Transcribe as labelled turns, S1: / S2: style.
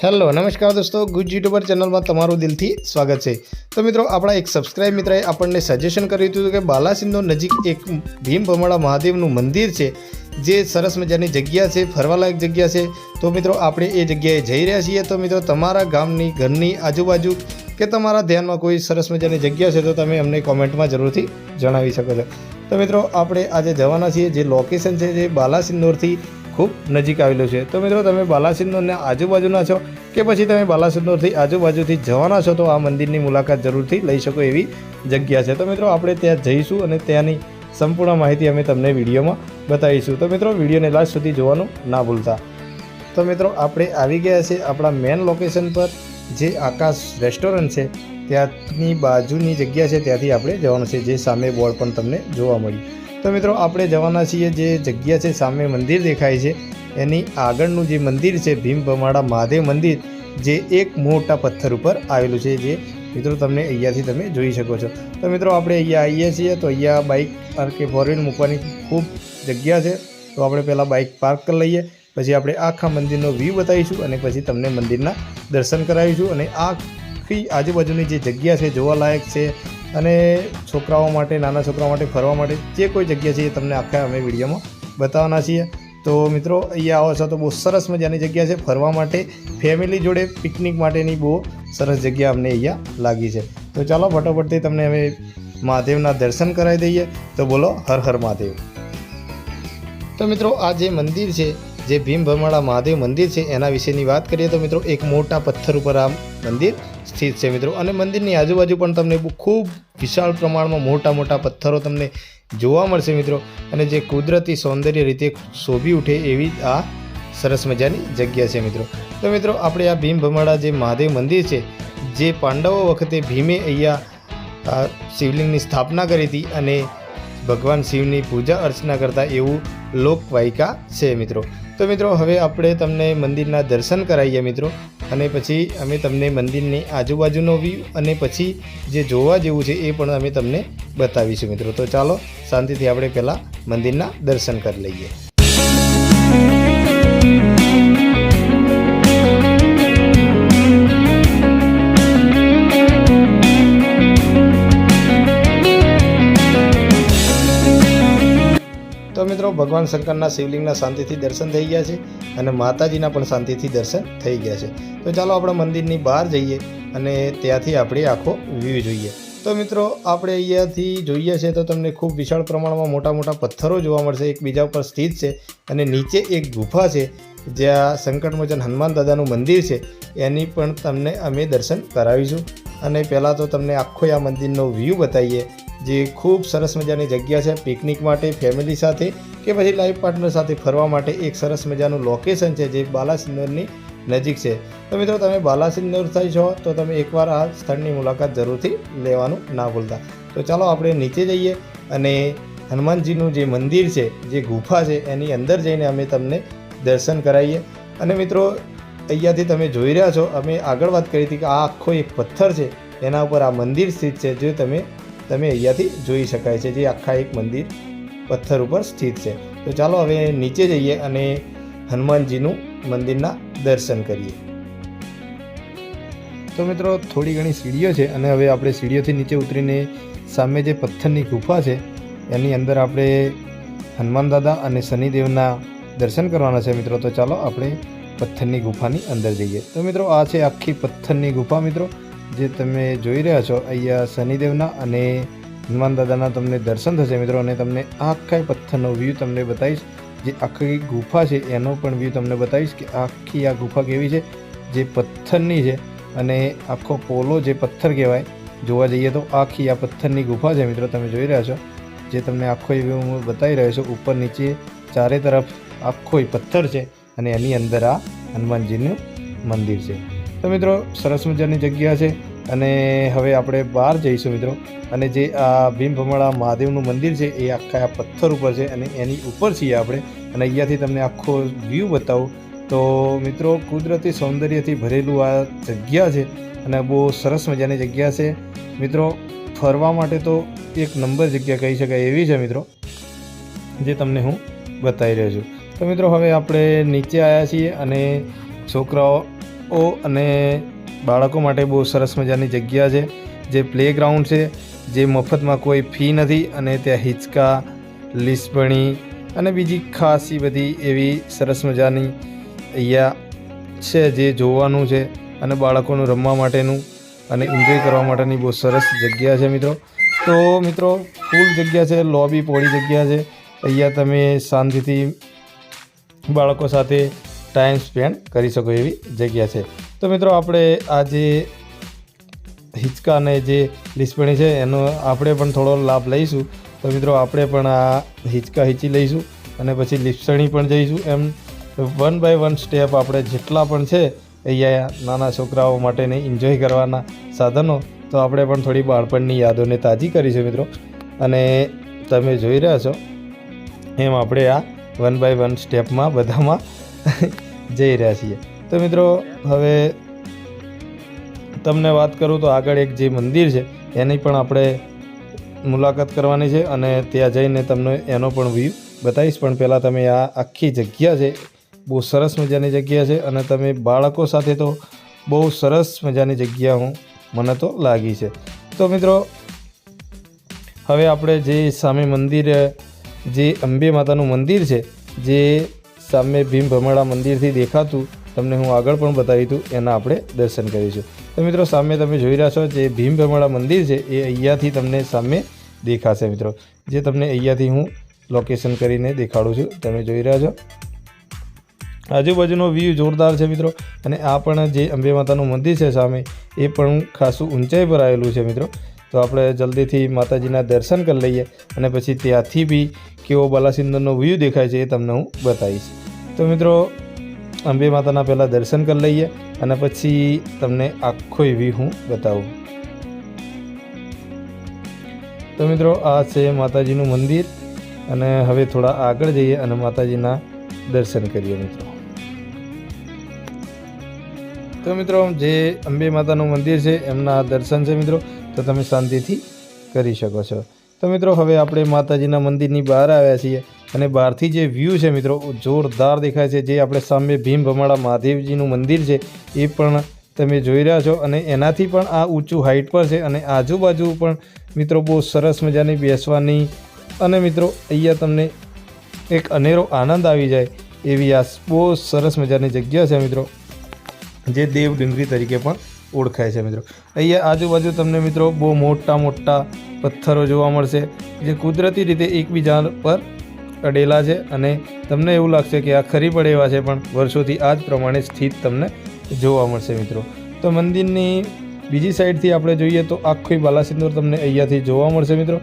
S1: Hello નમસ્કાર દોસ્તો, ગુજ YouTuber ચેનલમાં તમારું દિલથી સ્વાગત છે। તો મિત્રો, આપણા એક સબસ્ક્રાઇબ મિત્રએ આપણને સજેશન કર્યું હતું કે બાલાસિનોર નજીક એક ભીમ ભમરડા મહાદેવનું મંદિર છે, જે સરસ મજાની જગ્યા છે, ફરવાલાયક જગ્યા છે। તો મિત્રો, આપણે એ જગ્યાએ જઈ રહ્યા છીએ। તો મિત્રો, તમારા ગામની, ઘરની આજુબાજુ કે તમારા ધ્યાનમાં કોઈ સરસ મજાની જગ્યા છે તો તમે અમને કોમેન્ટમાં જરૂરથી જણાવી શકો છો। તો મિત્રો, આપણે આજે જવાના છીએ। જે લોકેશન છે જે બાલાસિનોરથી ખૂબ નજીક આવેલું છે। તો મિત્રો, તમે બાલાસિનોરના આજુબાજુના છો કે પછી તમે બાલાસિનોરથી આજુબાજુથી જવાના છો તો આ મંદિરની મુલાકાત જરૂરથી લઈ શકો એવી જગ્યા છે। તો મિત્રો, આપણે ત્યાં જઈશું અને ત્યાંની સંપૂર્ણ માહિતી અમે તમને વિડીયોમાં બતાવીશું। તો મિત્રો, વિડીયોને લાસ્ટ સુધી જોવાનું ના ભૂલતા। તો મિત્રો, આપણે આવી ગયા છે આપણા મેન લોકેશન પર, જે આકાશ રેસ્ટોરન્ટ છે ત્યાંની બાજુની જગ્યા છે, ત્યાંથી આપણે જવાનું છે, જે સામે બોર્ડ પણ તમને જોવા મળ્યું। તો મિત્રો, આપણે જવાના છીએ જે જગ્યા છે, સામે મંદિર દેખાય છે એની આગળનું જે મંદિર છે ભીમ ભમરડા મહાદેવ મંદિર, જે એક મોટા પથ્થર ઉપર આવેલું છે, જે મિત્રો તમને અહીંયાથી તમે જોઈ શકો છો। તો મિત્રો, આપણે અહીંયા આવીએ છીએ તો અહીંયા બાઇક કે ફોર વ્હીલ મૂકવાની ખૂબ જગ્યા છે। તો આપણે પહેલાં બાઇક પાર્ક કરી લઈએ, પછી આપણે આખા મંદિરનો વ્યૂ બતાવીશું અને પછી તમને મંદિરના દર્શન કરાવીશું। અને આખી આજુબાજુની જે જગ્યા છે જોવાલાયક છે અને છોકરાઓ માટે, નાના છોકરાઓ માટે ફરવા માટે જે કોઈ જગ્યા છે એ તમને આખા અમે વિડીયોમાં બતાવવાના છીએ। તો મિત્રો, અહીંયા આવો છો તો બહુ સરસ મજાની જગ્યા છે ફરવા માટે, ફેમિલી જોડે પિકનિક માટેની બહુ સરસ જગ્યા અમને અહીંયા લાગી છે। તો ચાલો ફટાફટથી તમને અમે મહાદેવના દર્શન કરાવી દઈએ। તો બોલો હર હર મહાદેવ। તો મિત્રો, આ જે મંદિર છે, જે ભીમ ભમરડા મહાદેવ મંદિર છે એના વિશેની વાત કરીએ તો મિત્રો, એક મોટા પથ્થર ઉપર આ મંદિર સ્થિત છે મિત્રો। અને મંદિરની આજુબાજુ પણ તમને ખૂબ વિશાળ પ્રમાણમાં મોટા મોટા પથ્થરો તમને જોવા મળશે મિત્રો। અને જે કુદરતી સૌંદર્ય રીતે શોભી ઉઠે એવી આ સરસ મજાની જગ્યા છે મિત્રો। તો મિત્રો, આપણે આ ભીમ ભમરડા જે મહાદેવ મંદિર છે, જે પાંડવો વખતે ભીમે અહીંયા શિવલિંગની સ્થાપના કરી હતી અને ભગવાન શિવની પૂજા અર્ચના કરતા એવું લોકવાયકા છે મિત્રો। તો મિત્રો, હવે આપણે તમને મંદિરના દર્શન કરાવીએ મિત્રો, અને પછી અમે તમને મંદિરની આજુબાજુનો વ્યૂ અને પછી જે જોવા જેવું છે એ પણ અમે તમને બતાવીશું મિત્રો। તો ચાલો શાંતિથી આપણે પહેલાં મંદિરના દર્શન કરી લઈએ। તો મિત્રો, ભગવાન શંકરના શિવલિંગના શાંતિથી દર્શન થઈ ગયા છે અને માતાજીના પણ શાંતિથી દર્શન થઈ ગયા છે। તો ચાલો આપણે મંદિરની બહાર જઈએ અને ત્યાંથી આપણે આખો વ્યૂ જોઈએ। તો મિત્રો, આપણે અહીંયાથી જોઈએ છે તો તમને ખૂબ વિશાળ પ્રમાણમાં મોટા મોટા પથ્થરો જોવા મળશે, એકબીજા ઉપર સ્થિત છે અને નીચે એક ગુફા છે જ્યાં સંકટમોચન હનુમાન દાદાનું મંદિર છે, એની પણ તમને અમે દર્શન કરાવીશું। અને પહેલાં તો તમને આખો આ મંદિરનો વ્યૂ બતાવીએ, જે ખૂબ સરસ મજાની જગ્યા છે પિકનિક માટે, ફેમિલી સાથે કે પછી લાઈફ પાર્ટનર સાથે ફરવા માટે એક સરસ મજાનું લોકેશન છે, જે બાલાસિનોરની નજીક છે। તો મિત્રો, તમે બાલાસિનોર થઈ છો તો તમે એકવાર આ સ્થળની મુલાકાત જરૂરથી લેવાનું ના ભૂલતા। તો ચાલો આપણે નીચે જઈએ અને હનુમાનજીનું જે મંદિર છે, જે ગુફા છે એની અંદર જઈને અમે તમને દર્શન કરાવીએ। અને મિત્રો, અહીંયાથી તમે જોઈ રહ્યા છો, અમે આગળ વાત કરી હતી કે આ આખો એક પથ્થર છે, એના ઉપર આ મંદિર સ્થિત છે, જે તમે અહીંયાથી જોઈ શકાય છે, જે આખા એક મંદિર પથ્થર ઉપર સ્થિત છે। તો ચાલો હવે નીચે જઈએ અને હનુમાનજીનું મંદિરના દર્શન કરીએ। તો મિત્રો, થોડી ઘણી સીડીઓ છે અને હવે આપણે સીડીઓથી નીચે ઉતરીને સામે જે પથ્થરની ગુફા છે એની અંદર આપણે હનુમાન દાદા અને શનિદેવના દર્શન કરવાના છે મિત્રો। તો ચાલો આપણે પથ્થરની ગુફાની અંદર જઈએ। તો મિત્રો, આ છે આખી પથ્થરની ગુફા મિત્રો, જે તમે જોઈ રહ્યા છો। અહીંયા શનિદેવના અને હનુમાન દાદાના તમને દર્શન થશે મિત્રો, અને તમને આખા પથ્થરનો વ્યૂ તમને બતાવીશ, જે આખી ગુફા છે એનો પણ વ્યૂ તમને બતાવીશ કે આખી આ ગુફા કેવી છે, જે પથ્થરની છે અને આખો પોલો જે પથ્થર કહેવાય, જોવા જઈએ તો આખી આ પથ્થરની ગુફા છે મિત્રો, તમે જોઈ રહ્યા છો, જે તમને આખો એ વ્યૂ હું બતાવી રહ્યો છું। ઉપર નીચે ચારે તરફ આખો પથ્થર છે અને એની અંદર આ હનુમાનજીનું મંદિર છે। તો મિત્રો, સરસ મજાની જગ્યા છે અને હવે આપણે બહાર જઈશું મિત્રો। અને જે આ ભીમ ભમરડા મહાદેવનું મંદિર છે એ આખા આ પથ્થર ઉપર છે અને એની ઉપર છીએ આપણે, અને અહીંયાથી તમને આખો વ્યૂ બતાવું તો મિત્રો, કુદરતી સૌંદર્યથી ભરેલું આ જગ્યા છે અને બહુ સરસ મજાની જગ્યા છે મિત્રો। ફરવા માટે તો એક નંબર જગ્યા કહી શકાય એવી છે મિત્રો, જે તમને હું બતાવી રહ્યો છું। તો મિત્રો, હવે આપણે નીચે આવ્યા છીએ અને છોકરાઓ છોકરાઓ અને બાળકો માટે બહુ સરસ મજાની જગ્યા છે, જે પ્લેગ્રાઉન્ડ છે, જે મફતમાં કોઈ ફી નથી અને ત્યાં હિંચકા, લીસપણી અને બીજી ખાસી બધી એવી સરસ મજાની અહીંયા છે જે જોવાનું છે અને બાળકોનું રમવા માટેનું અને એન્જોય કરવા માટેની બહુ સરસ જગ્યા છે મિત્રો. તો મિત્રો ફૂલ જગ્યા છે, લોબી પહોળી જગ્યા છે. અહીંયા તમે શાંતિથી બાળકો સાથે ટાઈમ સ્પેન્ડ કરી શકો એવી જગ્યા છે. તો મિત્રો આપણે આ જે હિંચકા અને જે લીસપણી છે એનો આપણે પણ થોડો લાભ લઈશું. તો મિત્રો આપણે પણ આ હિંચકા હિંચી લઈશું અને પછી લીસપણી પણ જઈશું. એમ 1 બાય 1 સ્ટેપ આપણે જેટલા પણ છે અહીંયા નાના છોકરાઓ માટેની એન્જોય કરવાના સાધનો, તો આપણે પણ થોડી બાળપણની યાદોને તાજી કરીશું મિત્રો. અને તમે જોઈ રહ્યા છો એમ આપણે આ 1 બાય 1 સ્ટેપમાં બધામાં જઈ રહ્યા છીએ. તો મિત્રો હવે તમને વાત કરું તો આગળ એક જે મંદિર છે એની પણ આપણે મુલાકાત કરવાની છે અને ત્યાં જઈને તમને એનો પણ વ્યૂ બતાવીશ. પણ પહેલાં તમે આ આખી જગ્યા છે, બહુ સરસ મજાની જગ્યા છે અને તમે બાળકો સાથે તો બહુ સરસ મજાની જગ્યા મને તો લાગી છે. તો મિત્રો હવે આપણે જે સામે મંદિર, જે અંબે માતાનું મંદિર છે, જે સામે ભીમ ભમરડા મંદિરથી દેખાતું તમને હું આગળ પણ બતાવી હતું, એના આપણે દર્શન કરીશું. તો મિત્રો સામે તમે જોઈ રહ્યા છો જે ભીમ ભમરડા મંદિર છે એ અહીંયાથી તમને સામે દેખાશે મિત્રો, જે તમને અહીંયાથી હું લોકેશન કરીને દેખાડું છું. તમે જોઈ રહ્યા છો આજુબાજુનો વ્યૂ જોરદાર છે મિત્રો. અને આ પણ જે અંબે માતાનું મંદિર છે સામે, એ પણ ખાસું ઊંચાઈ પર આવેલું છે મિત્રો. તો આપણે જલ્દીથી માતાજીના દર્શન કરી લઈએ અને પછી ત્યાંથી બી કેવો બાલાસિનોરનો વ્યૂ દેખાય છે એ તમને હું બતાવીશ. તો મિત્રો અંબે માતાના પહેલાં દર્શન કરી લઈએ અને પછી તમને આખો વ્યૂ હું બતાવું. તો મિત્રો આ છે માતાજીનું મંદિર અને હવે થોડા આગળ જઈએ અને માતાજીના દર્શન કરીએ મિત્રો. તો મિત્રો જે અંબે માતાનું મંદિર છે એમના દર્શન છે મિત્રો, તો તમે શાંતિથી કરી શકો છો. તો મિત્રો હવે આપણે માતાજીના મંદિરની બહાર આવ્યા છીએ અને બહારથી જે વ્યૂ છે મિત્રો જોરદાર દેખાય છે. જે આપણે સામે ભીમ ભમરડા મહાદેવજીનું મંદિર છે એ પણ તમે જોઈ રહ્યા છો અને એનાથી પણ આ ઊંચું હાઈટ પર છે અને આજુબાજુ પણ મિત્રો બહુ સરસ મજાની બેસવાની અને મિત્રો અહીંયા તમને એક અનેરો આનંદ આવી જાય એવી આ બહુ સરસ મજાની જગ્યા છે મિત્રો, જે દેવ ડુંગરી તરીકે પણ ઓળખાય છે મિત્રો. અહીંયા આજુબાજુ તમને મિત્રો બહુ મોટા મોટા પથ્થરો જોવા મળશે, જે કુદરતી રીતે એકબીજા પર અડેલા છે અને તમને એવું લાગશે કે આ ખરી પડે એવા છે, પણ વર્ષોથી આ જ પ્રમાણે સ્થિત તમને જોવા મળશે મિત્રો. તો મંદિરની બીજી સાઈડથી આપણે જોઈએ તો આખું બાલાસિનોર તમને અહીંયાથી જોવા મળશે મિત્રો.